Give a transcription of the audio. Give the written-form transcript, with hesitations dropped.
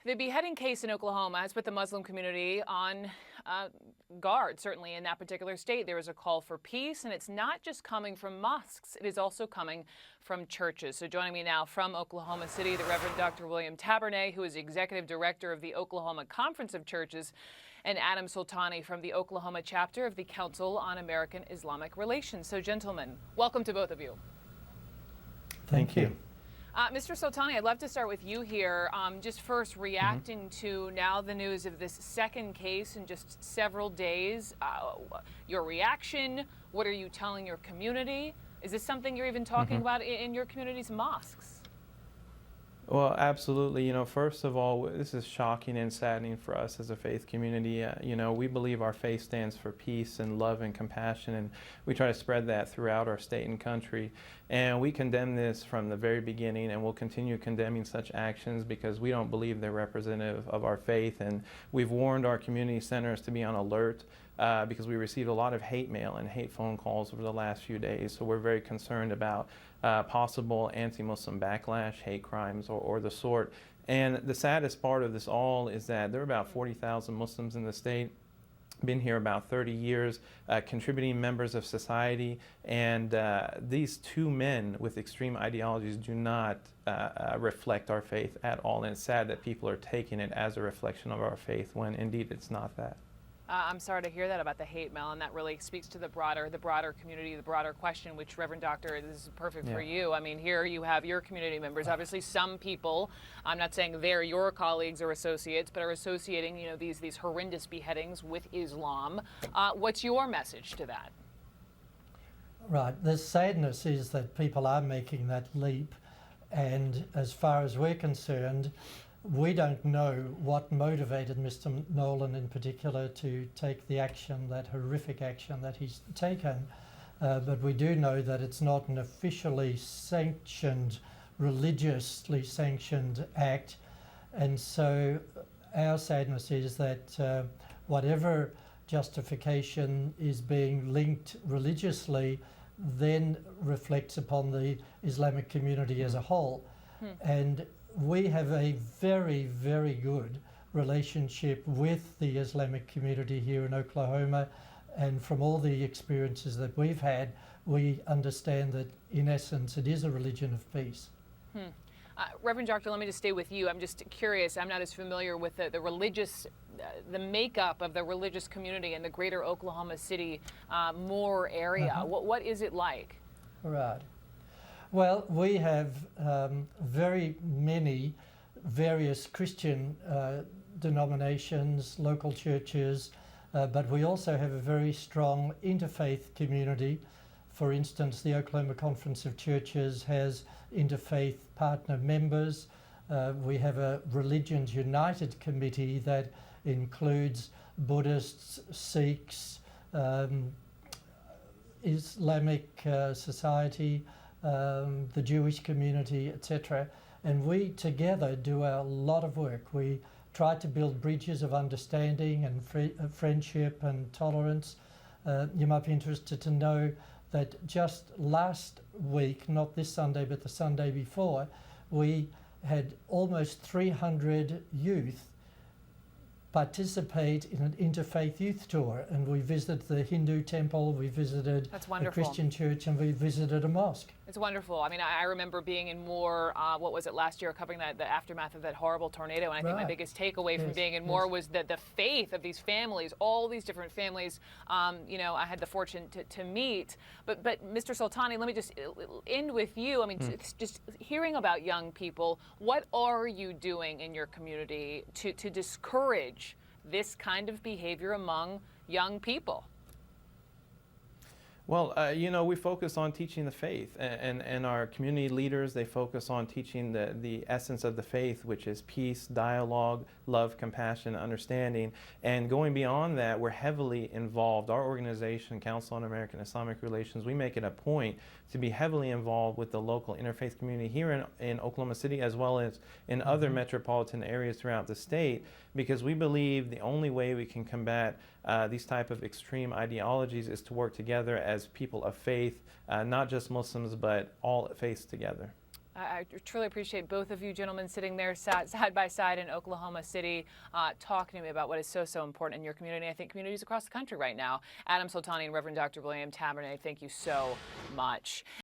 The beheading case in Oklahoma has put the Muslim community on guard. Certainly in that particular state, there is a call for peace, and it's not just coming from mosques. It is also coming from churches. So joining me now from Oklahoma City, the Reverend Dr. William Tabernet, who is Executive Director of the Oklahoma Conference of Churches, and Adam Soltani from the Oklahoma chapter of the Council on American Islamic Relations. So gentlemen, welcome to both of you. Thank you. Mr. Soltani, I'd love to start with you here. Just first reacting to now the news of this second case in just several days. Your reaction, what are you telling your community? Is this something you're even talking about in your community's mosques? Well, absolutely. First of all, this is shocking and saddening for us as a faith community. We believe our faith stands for peace and love and compassion, and we try to spread that throughout our state and country. And we condemn this from the very beginning, and we'll continue condemning such actions because we don't believe they're representative of our faith. And we've warned our community centers to be on alert because we received a lot of hate mail and hate phone calls over the last few days. So we're very concerned about possible anti-Muslim backlash, hate crimes, or the sort. And the saddest part of this all is that there are about 40,000 Muslims in the state, been here about 30 years, contributing members of society, and these two men with extreme ideologies do not reflect our faith at all. And it's sad that people are taking it as a reflection of our faith when indeed it's not that. I'm sorry to hear that about the hate mail, and that really speaks to the broader community, the broader question, which, Reverend Doctor, this is perfect for you. I mean, here you have your community members. Obviously, some people, I'm not saying they're your colleagues or associates, but are associating, these horrendous beheadings with Islam. What's your message to that? Right. The sadness is that people are making that leap, and as far as we're concerned, we don't know what motivated Mr. Nolan in particular to take the action, that horrific action that he's taken, but we do know that it's not an officially sanctioned, religiously sanctioned act, and so our sadness is that whatever justification is being linked religiously then reflects upon the Islamic community as a whole. And we have a very, very good relationship with the Islamic community here in Oklahoma, and from all the experiences that we've had, we understand that in essence it is a religion of peace. Reverend Doctor, let me just stay with you. I'm just curious, I'm not as familiar with the religious, the makeup of the religious community in the greater Oklahoma City Moore area. What is it like? Right. Well, we have very many various Christian denominations, local churches, but we also have a very strong interfaith community. For instance, the Oklahoma Conference of Churches has interfaith partner members. We have a Religions United committee that includes Buddhists, Sikhs, Islamic Society, the Jewish community, etc. And we together do a lot of work. We try to build bridges of understanding and friendship and tolerance. You might be interested to know that just last week, not this Sunday but the Sunday before, we had almost 300 youth participate in an interfaith youth tour, and we visited the Hindu temple, we visited a Christian church, and we visited a mosque. It's wonderful. I mean, I remember being in Moore, what was it, last year, covering the aftermath of that horrible tornado, and I think my biggest takeaway from being in Moore was the faith of these families, all these different families, I had the fortune to meet. But Mr. Soltani, let me just end with you. I mean, just hearing about young people, what are you doing in your community to discourage this kind of behavior among young people? Well, we focus on teaching the faith, and our community leaders, they focus on teaching the essence of the faith, which is peace, dialogue, love, compassion, understanding. And going beyond that, we're heavily involved. Our organization, Council on American Islamic Relations, we make it a point to be heavily involved with the local interfaith community here in Oklahoma City, as well as in other metropolitan areas throughout the state, because we believe the only way we can combat these type of extreme ideologies is to work together as people of faith, not just Muslims, but all faiths together. I truly appreciate both of you gentlemen sitting there side by side in Oklahoma City, talking to me about what is so important in your community. I think communities across the country right now. Adam Soltani and Reverend Dr. William Tabernet, thank you so much.